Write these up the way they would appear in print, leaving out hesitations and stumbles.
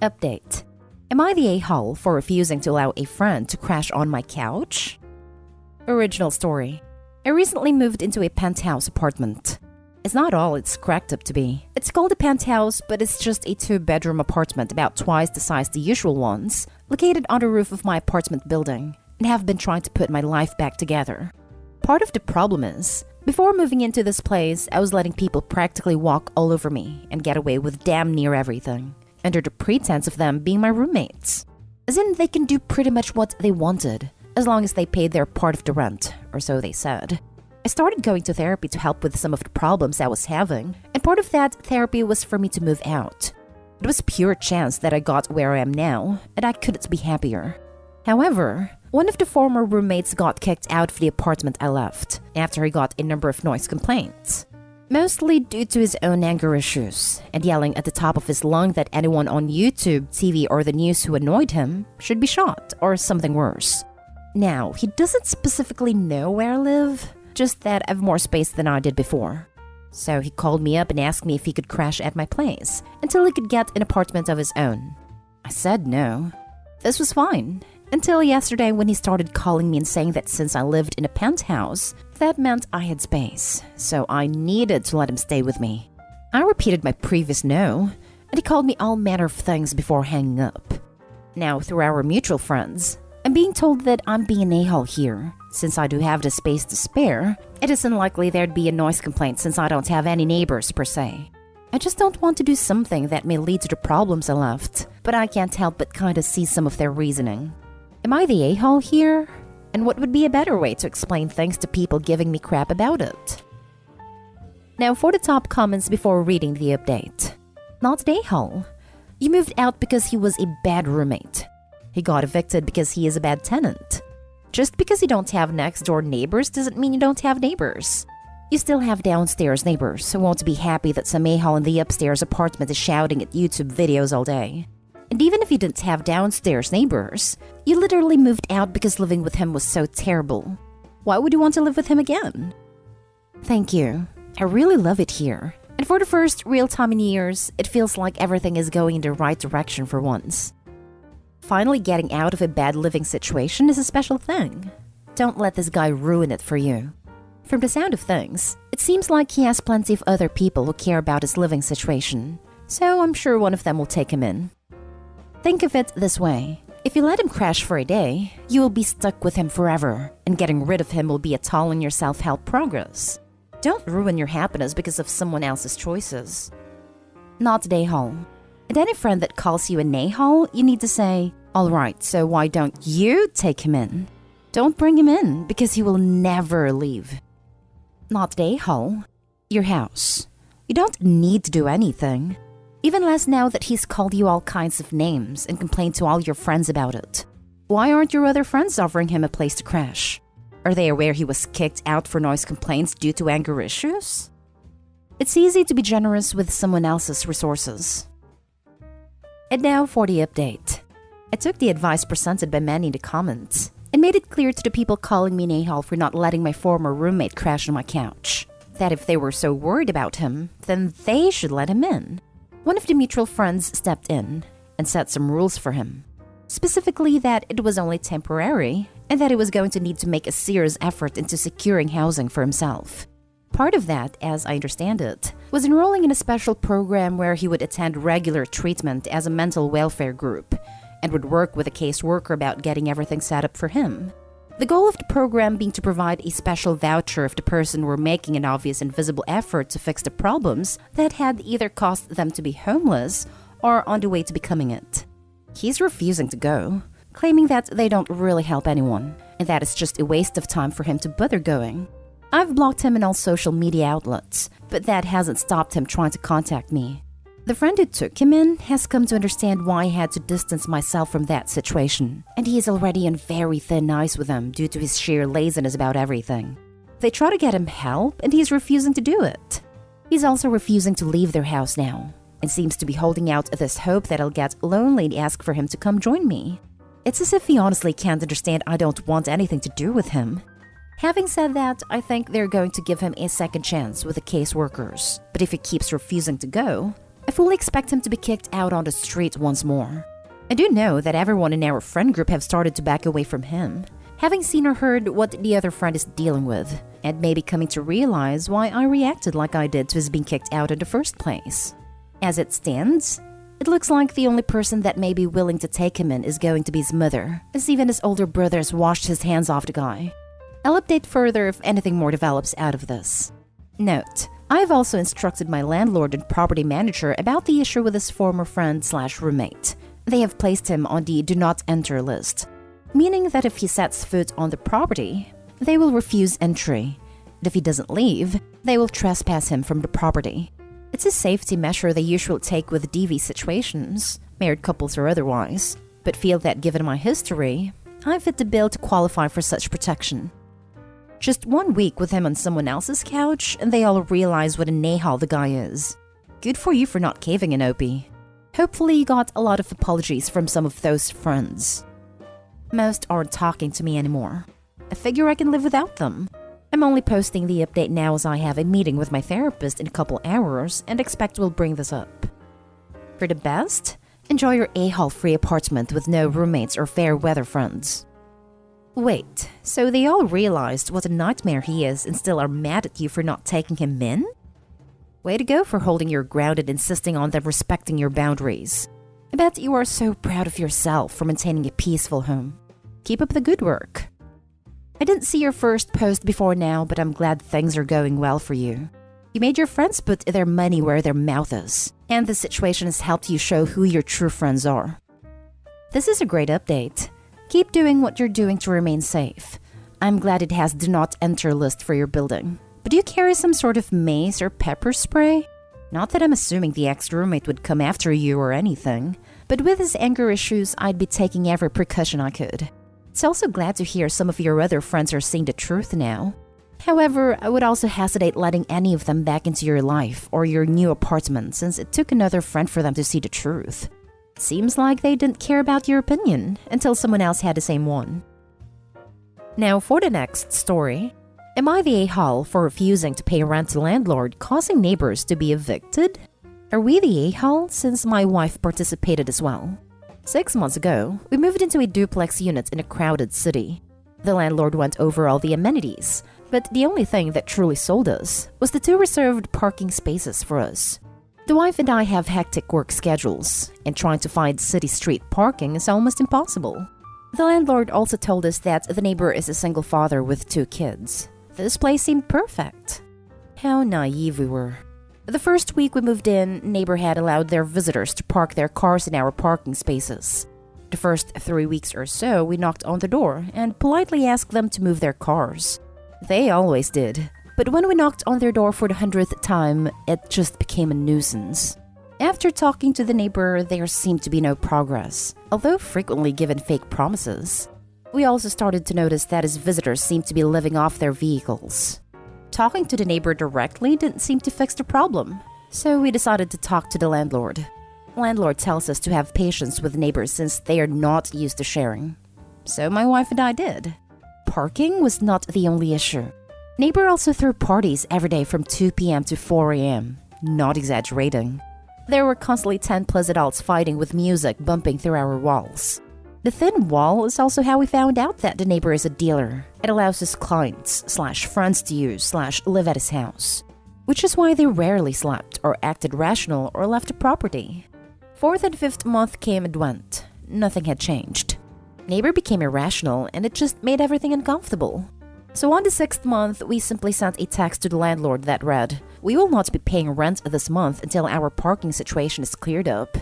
Update. Am I the a-hole for refusing to allow a friend to crash on my couch? Original story. I recently moved into a penthouse apartment. It's not all it's cracked up to be. It's called a penthouse, but it's just a 2-bedroom apartment about twice the size the usual ones, located on the roof of my apartment building, and have been trying to put my life back together. Part of the problem is, before moving into this place, I was letting people practically walk all over me and get away with damn near everything, under the pretense of them being my roommates. As in, they can do pretty much what they wanted, as long as they paid their part of the rent, or so they said. I started going to therapy to help with some of the problems I was having, and part of that therapy was for me to move out. It was pure chance that I got where I am now, and I couldn't be happier. However, one of the former roommates got kicked out of the apartment I left, after he got a number of noise complaints. Mostly due to his own anger issues, and yelling at the top of his lung that anyone on YouTube, TV, or the news who annoyed him should be shot, or something worse. Now, he doesn't specifically know where I live, just that I have more space than I did before. So he called me up and asked me if he could crash at my place, until he could get an apartment of his own. I said no. This was fine. Until yesterday when he started calling me and saying that since I lived in a penthouse, that meant I had space, so I needed to let him stay with me. I repeated my previous no, and he called me all manner of things before hanging up. Now, through our mutual friends, I'm being told that I'm being an a-hole here. Since I do have the space to spare, it is unlikely there'd be a noise complaint since I don't have any neighbors per se. I just don't want to do something that may lead to the problems I left, but I can't help but kinda see some of their reasoning. Am I the a-hole here? And what would be a better way to explain things to people giving me crap about it? Now for the top comments before reading the update. Not the a-hole. You moved out because he was a bad roommate. He got evicted because he is a bad tenant. Just because you don't have next door neighbors doesn't mean you don't have neighbors. You still have downstairs neighbors who won't be happy that some a-hole in the upstairs apartment is shouting at YouTube videos all day. And even if you didn't have downstairs neighbors, you literally moved out because living with him was so terrible. Why would you want to live with him again? Thank you. I really love it here. And for the first real time in years, it feels like everything is going in the right direction for once. Finally getting out of a bad living situation is a special thing. Don't let this guy ruin it for you. From the sound of things, it seems like he has plenty of other people who care about his living situation, so I'm sure one of them will take him in. Think of it this way. If you let him crash for a day, you will be stuck with him forever, and getting rid of him will be a toll in your self-help progress. Don't ruin your happiness because of someone else's choices. Not the a-hole. And any friend that calls you a a-hole, you need to say, "Alright, so why don't you take him in?" Don't bring him in, because he will never leave. Not the a-hole. Your house. You don't need to do anything. Even less now that he's called you all kinds of names and complained to all your friends about it. Why aren't your other friends offering him a place to crash? Are they aware he was kicked out for noise complaints due to anger issues? It's easy to be generous with someone else's resources. And now for the update. I took the advice presented by many in the comments and made it clear to the people calling me an a-hole for not letting my former roommate crash on my couch, that if they were so worried about him, then they should let him in. One of the mutual friends stepped in and set some rules for him. Specifically that it was only temporary and that he was going to need to make a serious effort into securing housing for himself. Part of that, as I understand it, was enrolling in a special program where he would attend regular treatment as a mental welfare group and would work with a caseworker about getting everything set up for him. The goal of the program being to provide a special voucher if the person were making an obvious and visible effort to fix the problems that had either caused them to be homeless or on the way to becoming it. He's refusing to go, claiming that they don't really help anyone, and that it's just a waste of time for him to bother going. I've blocked him in all social media outlets, but that hasn't stopped him trying to contact me. The friend who took him in has come to understand why I had to distance myself from that situation, and he is already on very thin ice with them due to his sheer laziness about everything. They try to get him help, and he's refusing to do it. He's also refusing to leave their house now, and seems to be holding out this hope that I'll get lonely and ask for him to come join me. It's as if he honestly can't understand I don't want anything to do with him. Having said that, I think they're going to give him a second chance with the caseworkers, but if he keeps refusing to go, I fully expect him to be kicked out on the street once more. I do know that everyone in our friend group have started to back away from him, having seen or heard what the other friend is dealing with, and maybe coming to realize why I reacted like I did to his being kicked out in the first place. As it stands, it looks like the only person that may be willing to take him in is going to be his mother, as even his older brother has washed his hands off the guy. I'll update further if anything more develops out of this. Note, I've also instructed my landlord and property manager about the issue with his former friend/roommate. They have placed him on the do not enter list, meaning that if he sets foot on the property, they will refuse entry. And if he doesn't leave, they will trespass him from the property. It's a safety measure they usually take with DV situations, married couples or otherwise, but feel that given my history, I fit the bill to qualify for such protection. Just 1 week with him on someone else's couch, and they all realize what a nahal the guy is. Good for you for not caving in, Opie. Hopefully you got a lot of apologies from some of those friends. Most aren't talking to me anymore. I figure I can live without them. I'm only posting the update now as I have a meeting with my therapist in a couple hours and expect we'll bring this up. For the best, enjoy your a-hole-free apartment with no roommates or fair weather friends. Wait, so they all realized what a nightmare he is and still are mad at you for not taking him in? Way to go for holding your ground and insisting on them respecting your boundaries. I bet you are so proud of yourself for maintaining a peaceful home. Keep up the good work. I didn't see your first post before now, but I'm glad things are going well for you. You made your friends put their money where their mouth is, and the situation has helped you show who your true friends are. This is a great update. Keep doing what you're doing to remain safe. I'm glad it has do not enter list for your building. But do you carry some sort of mace or pepper spray? Not that I'm assuming the ex-roommate would come after you or anything, but with his anger issues, I'd be taking every precaution I could. It's also glad to hear some of your other friends are seeing the truth now. However, I would also hesitate letting any of them back into your life or your new apartment since it took another friend for them to see the truth. It seems like they didn't care about your opinion until someone else had the same one. Now for the next story. Am I the a-hole for refusing to pay rent to landlord, causing neighbors to be evicted? Are we the a-hole since my wife participated as well? 6 months ago, we moved into a duplex unit in a crowded city. The landlord went over all the amenities, but the only thing that truly sold us was the 2 reserved parking spaces for us. The wife and I have hectic work schedules, and trying to find city street parking is almost impossible. The landlord also told us that the neighbor is a single father with 2 kids. This place seemed perfect. How naive we were. The first week we moved in, neighbor had allowed their visitors to park their cars in our parking spaces. The first 3 weeks or so, we knocked on the door and politely asked them to move their cars. They always did, but when we knocked on their door for the 100th time, it just became a nuisance. After talking to the neighbor, there seemed to be no progress, although frequently given fake promises. We also started to notice that his visitors seemed to be living off their vehicles. Talking to the neighbor directly didn't seem to fix the problem, so we decided to talk to the landlord. Landlord tells us to have patience with neighbors since they are not used to sharing. So my wife and I did. Parking was not the only issue. Neighbor also threw parties every day from 2 p.m. to 4 a.m. Not exaggerating. There were constantly 10 plus adults fighting with music bumping through our walls. The thin wall is also how we found out that the neighbor is a dealer. It allows his clients/friends to use/live at his house, which is why they rarely slept or acted rational or left the property. 4th and 5th month came and went. Nothing had changed. Neighbor became irrational and it just made everything uncomfortable. So on the 6th month, we simply sent a text to the landlord that read, "We will not be paying rent this month until our parking situation is cleared up."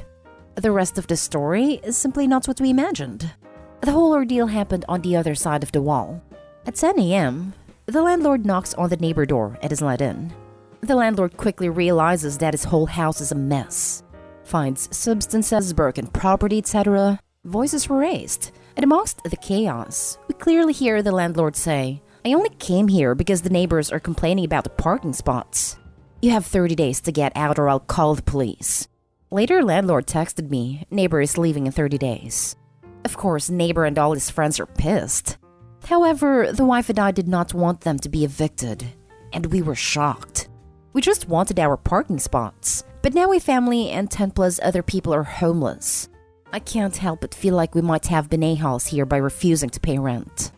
The rest of the story is simply not what we imagined. The whole ordeal happened on the other side of the wall. At 10 a.m., the landlord knocks on the neighbor door and is let in. The landlord quickly realizes that his whole house is a mess. Finds substances, broken property, etc. Voices were raised, and amongst the chaos, we clearly hear the landlord say, "I only came here because the neighbors are complaining about the parking spots. You have 30 days to get out or I'll call the police." Later, landlord texted me, "Neighbor is leaving in 30 days." Of course, neighbor and all his friends are pissed. However, the wife and I did not want them to be evicted, and we were shocked. We just wanted our parking spots, but now a family and 10 plus other people are homeless. I can't help but feel like we might have been a-holes here by refusing to pay rent.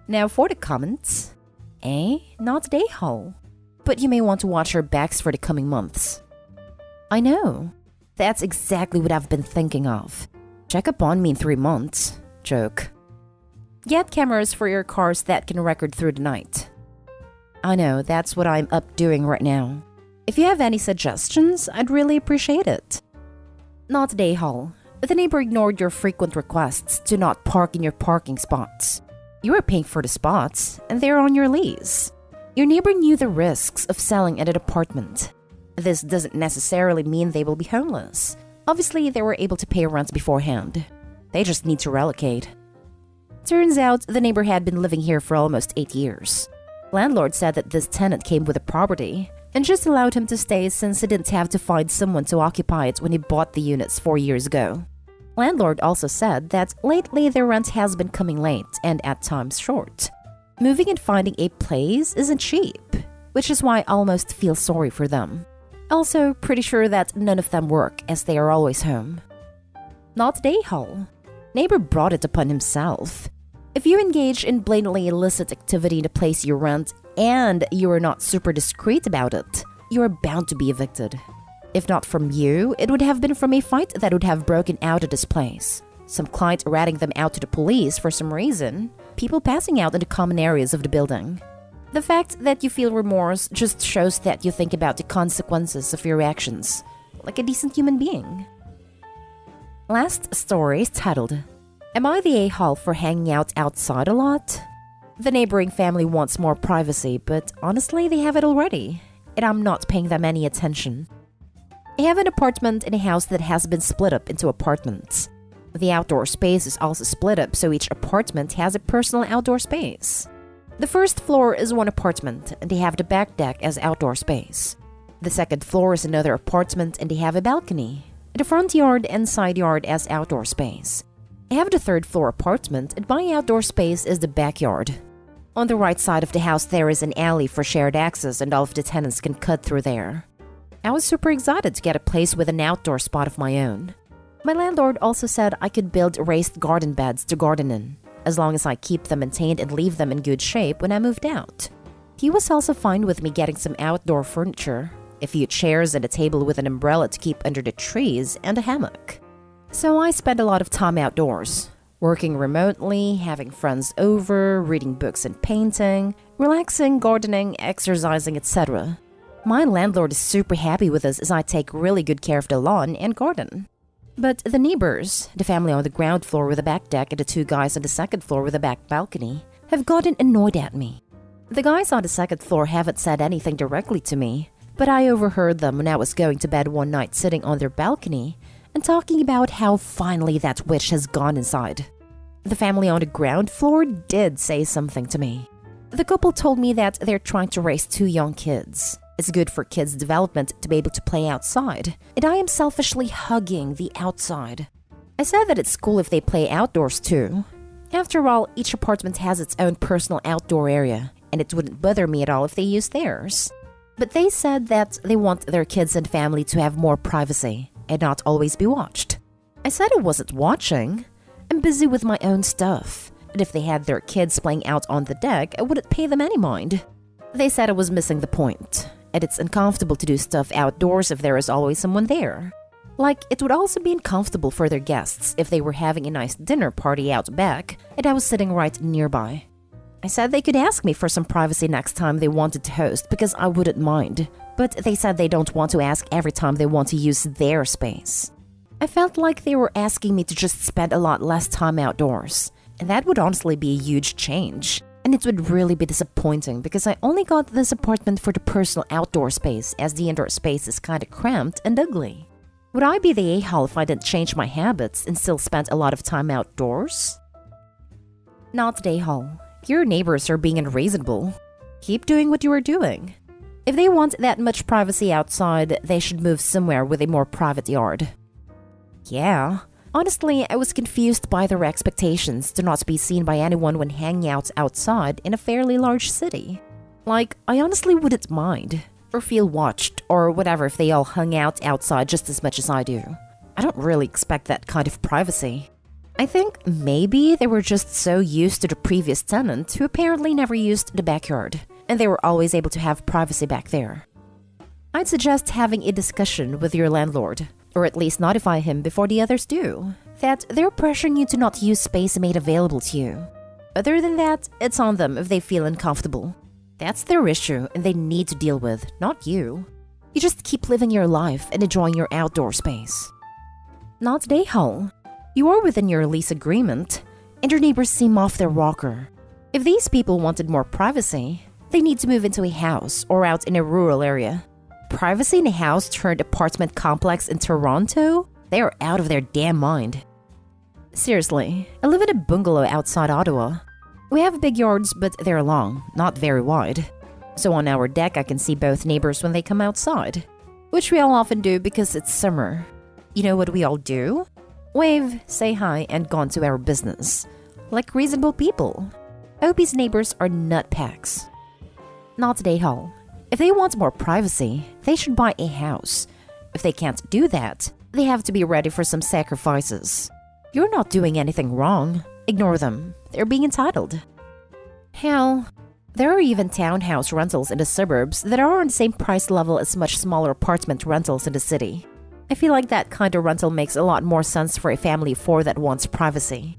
Now for the comments. Not an a-hole. But you may want to watch your backs for the coming months. I know. That's exactly what I've been thinking of. Check up on me in 3 months. Joke. Get cameras for your cars that can record through the night. I know, that's what I'm up doing right now. If you have any suggestions, I'd really appreciate it. Not an a-hole. The neighbor ignored your frequent requests to not park in your parking spots. You are paying for the spots, and they're on your lease. Your neighbor knew the risks of selling at an apartment. This doesn't necessarily mean they will be homeless. Obviously, they were able to pay rent beforehand. They just need to relocate. Turns out, the neighbor had been living here for almost 8 years. Landlord said that this tenant came with the property and just allowed him to stay since he didn't have to find someone to occupy it when he bought the units 4 years ago. Landlord also said that lately their rent has been coming late and at times short. Moving and finding a place isn't cheap, which is why I almost feel sorry for them. Also, pretty sure that none of them work as they are always home. Not an a-hole. Neighbor brought it upon himself. If you engage in blatantly illicit activity in the place you rent and you are not super discreet about it, you are bound to be evicted. If not from you, it would have been from a fight that would have broken out at this place. Some client ratting them out to the police for some reason, people passing out in the common areas of the building. The fact that you feel remorse just shows that you think about the consequences of your actions, like a decent human being. Last story is titled, Am I the a-hole for hanging out outside a lot? The neighboring family wants more privacy, but honestly they have it already, and I'm not paying them any attention. I have an apartment in a house that has been split up into apartments. The outdoor space is also split up so each apartment has a personal outdoor space. The first floor is one apartment and they have the back deck as outdoor space. The second floor is another apartment and they have a balcony, the front yard and side yard as outdoor space. I have the third floor apartment and my outdoor space is the backyard. On the right side of the house there is an alley for shared access and all of the tenants can cut through there. I was super excited to get a place with an outdoor spot of my own. My landlord also said I could build raised garden beds to garden in, as long as I keep them maintained and leave them in good shape when I moved out. He was also fine with me getting some outdoor furniture, a few chairs and a table with an umbrella to keep under the trees and a hammock. So I spent a lot of time outdoors, working remotely, having friends over, reading books and painting, relaxing, gardening, exercising, etc. My landlord is super happy with us as I take really good care of the lawn and garden. But the neighbors, the family on the ground floor with a back deck and the 2 guys on the second floor with a back balcony, have gotten annoyed at me. The guys on the second floor haven't said anything directly to me, but I overheard them when I was going to bed one night sitting on their balcony and talking about how finally that witch has gone inside. The family on the ground floor did say something to me. The couple told me that they're trying to raise 2 young kids. It's good for kids' development to be able to play outside, and I am selfishly hugging the outside. I said that it's cool if they play outdoors too. After all, each apartment has its own personal outdoor area, and it wouldn't bother me at all if they used theirs. But they said that they want their kids and family to have more privacy and not always be watched. I said I wasn't watching. I'm busy with my own stuff, and if they had their kids playing out on the deck, I wouldn't pay them any mind. They said I was missing the point, and it's uncomfortable to do stuff outdoors if there is always someone there. Like, it would also be uncomfortable for their guests if they were having a nice dinner party out back and I was sitting right nearby. I said they could ask me for some privacy next time they wanted to host because I wouldn't mind, but they said they don't want to ask every time they want to use their space. I felt like they were asking me to just spend a lot less time outdoors, and that would honestly be a huge change. And it would really be disappointing because I only got this apartment for the personal outdoor space as the indoor space is kinda cramped and ugly. Would I be the a-hole if I didn't change my habits and still spent a lot of time outdoors? Not the a-hole. Your neighbors are being unreasonable. Keep doing what you are doing. If they want that much privacy outside, they should move somewhere with a more private yard. Yeah. Honestly, I was confused by their expectations to not be seen by anyone when hanging out outside in a fairly large city. Like, I honestly wouldn't mind. or feel watched, or whatever if they all hung out outside just as much as I do. I don't really expect that kind of privacy. I think maybe they were just so used to the previous tenant who apparently never used the backyard, and they were always able to have privacy back there. I'd suggest having a discussion with your landlord, or at least notify him before the others do, that they're pressuring you to not use space made available to you. Other than that, it's on them if they feel uncomfortable. That's their issue and they need to deal with, not you. You just keep living your life and enjoying your outdoor space. Not a-hole. You are within your lease agreement, and your neighbors seem off their rocker. If these people wanted more privacy, they need to move into a house or out in a rural area. Privacy in a house turned apartment complex in Toronto? They are out of their damn mind. Seriously, I live in a bungalow outside Ottawa. We have big yards, but they're long, not very wide. So on our deck I can see both neighbors when they come outside, which we all often do because it's summer. You know what we all do? Wave, say hi, and go on to our business. Like reasonable people. OP's neighbors are nutpacks. Not today, Hall. If they want more privacy, they should buy a house. If they can't do that, they have to be ready for some sacrifices. You're not doing anything wrong. Ignore them. They're being entitled. Hell, there are even townhouse rentals in the suburbs that are on the same price level as much smaller apartment rentals in the city. I feel like that kind of rental makes a lot more sense for a family of four that wants privacy.